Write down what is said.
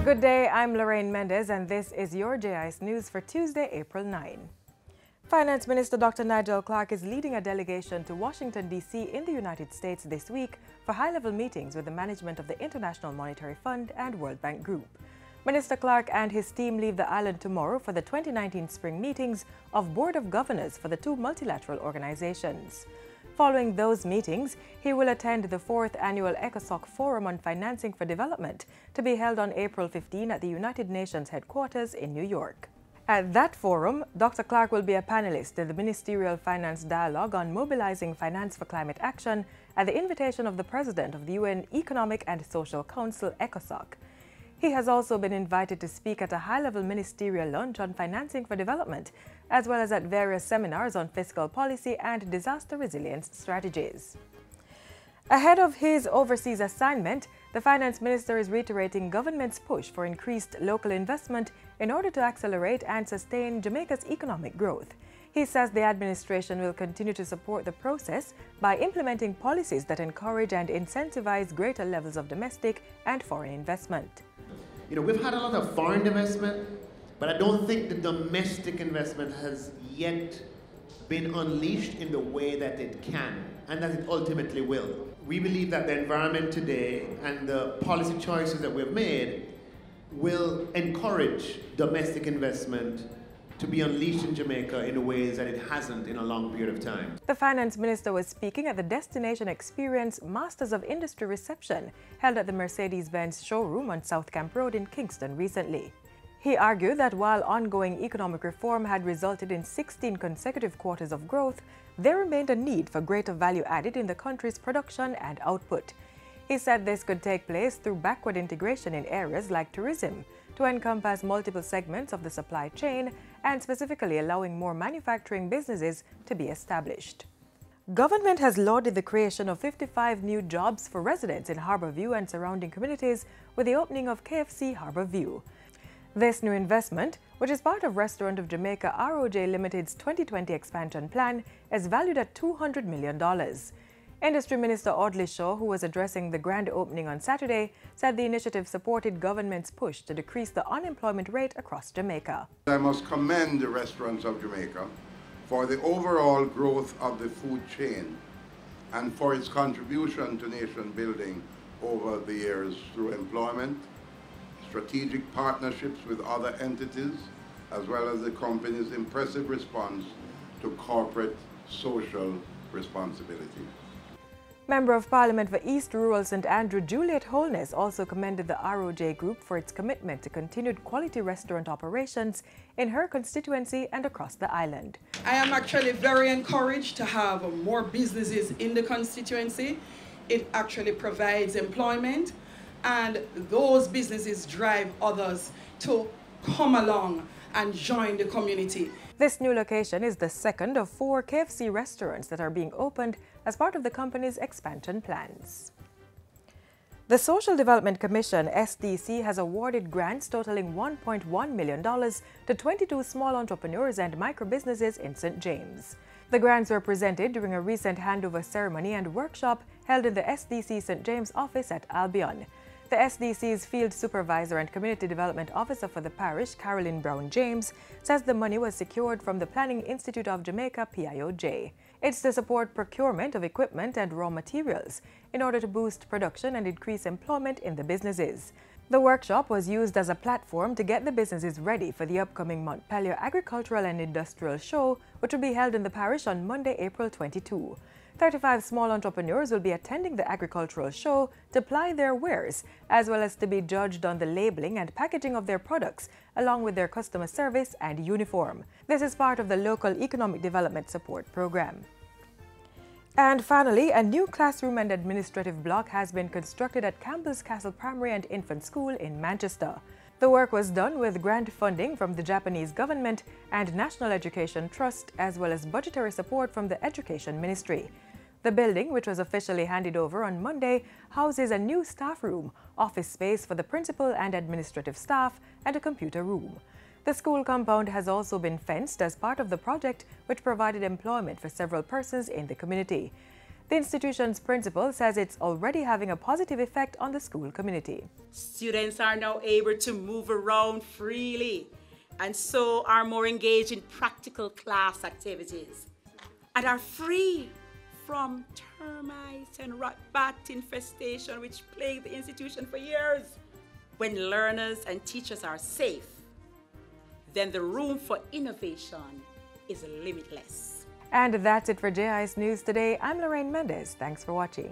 Good day, I'm Lorraine Mendez and this is your JIS News for Tuesday, April 9. Finance Minister Dr. Nigel Clark is leading a delegation to Washington, D.C. in the United States this week for high-level meetings with the management of the International Monetary Fund and World Bank Group. Minister Clark and his team leave the island tomorrow for the 2019 spring meetings of Board of Governors for the two multilateral organizations. Following those meetings, he will attend the 4th Annual ECOSOC Forum on Financing for Development to be held on April 15 at the United Nations headquarters in New York. At that forum, Dr. Clark will be a panelist in the Ministerial Finance Dialogue on Mobilizing Finance for Climate Action at the invitation of the President of the UN Economic and Social Council, ECOSOC. He has also been invited to speak at a high-level ministerial lunch on financing for development, as well as at various seminars on fiscal policy and disaster resilience strategies. Ahead of his overseas assignment, the finance minister is reiterating government's push for increased local investment in order to accelerate and sustain Jamaica's economic growth. He says the administration will continue to support the process by implementing policies that encourage and incentivize greater levels of domestic and foreign investment. We've had a lot of foreign investment, but I don't think the domestic investment has yet been unleashed in the way that it can and that it ultimately will. We believe that the environment today and the policy choices that we've made will encourage domestic investment to be unleashed in Jamaica in ways that it hasn't in a long period of time. The finance minister was speaking at the Destination Experience Masters of Industry reception held at the Mercedes-Benz showroom on South Camp Road in Kingston recently. He argued that while ongoing economic reform had resulted in 16 consecutive quarters of growth, there remained a need for greater value added in the country's production and output. He said this could take place through backward integration in areas like tourism, to encompass multiple segments of the supply chain and specifically allowing more manufacturing businesses to be established. Government has lauded the creation of 55 new jobs for residents in Harborview and surrounding communities with the opening of KFC Harborview. This new investment, which is part of Restaurant of Jamaica ROJ Limited's 2020 expansion plan, is valued at $200 million. Industry Minister Audley Shaw, who was addressing the grand opening on Saturday, said the initiative supported government's push to decrease the unemployment rate across Jamaica. I must commend the Restaurants of Jamaica for the overall growth of the food chain and for its contribution to nation building over the years through employment, strategic partnerships with other entities, as well as the company's impressive response to corporate social responsibility. Member of Parliament for East Rural St. Andrew, Juliet Holness, also commended the ROJ Group for its commitment to continued quality restaurant operations in her constituency and across the island. I am actually very encouraged to have more businesses in the constituency. It actually provides employment, and those businesses drive others to come along and join the community. This new location is the second of 4 KFC restaurants that are being opened as part of the company's expansion plans. The Social Development Commission, SDC, has awarded grants totaling $1.1 million to 22 small entrepreneurs and micro-businesses in St. James. The grants were presented during a recent handover ceremony and workshop held in the SDC St. James office at Albion. The SDC's Field Supervisor and Community Development Officer for the parish, Carolyn Brown James, says the money was secured from the Planning Institute of Jamaica, PIOJ. It's to support procurement of equipment and raw materials in order to boost production and increase employment in the businesses. The workshop was used as a platform to get the businesses ready for the upcoming Montego Agricultural and Industrial Show, which will be held in the parish on Monday, April 22. 35 small entrepreneurs will be attending the agricultural show to ply their wares, as well as to be judged on the labeling and packaging of their products, along with their customer service and uniform. This is part of the local economic development support program. And finally, a new classroom and administrative block has been constructed at Campbell's Castle Primary and Infant School in Manchester. The work was done with grant funding from the Japanese government and National Education Trust, as well as budgetary support from the Education Ministry. The building, which was officially handed over on Monday, houses a new staff room, office space for the principal and administrative staff, and a computer room. The school compound has also been fenced as part of the project, which provided employment for several persons in the community. The institution's principal says it's already having a positive effect on the school community. Students are now able to move around freely and so are more engaged in practical class activities and are free from termites and rat-bat infestation which plagued the institution for years. When learners and teachers are safe, then the room for innovation is limitless. And that's it for JIS News today. I'm Lorraine Mendez. Thanks for watching.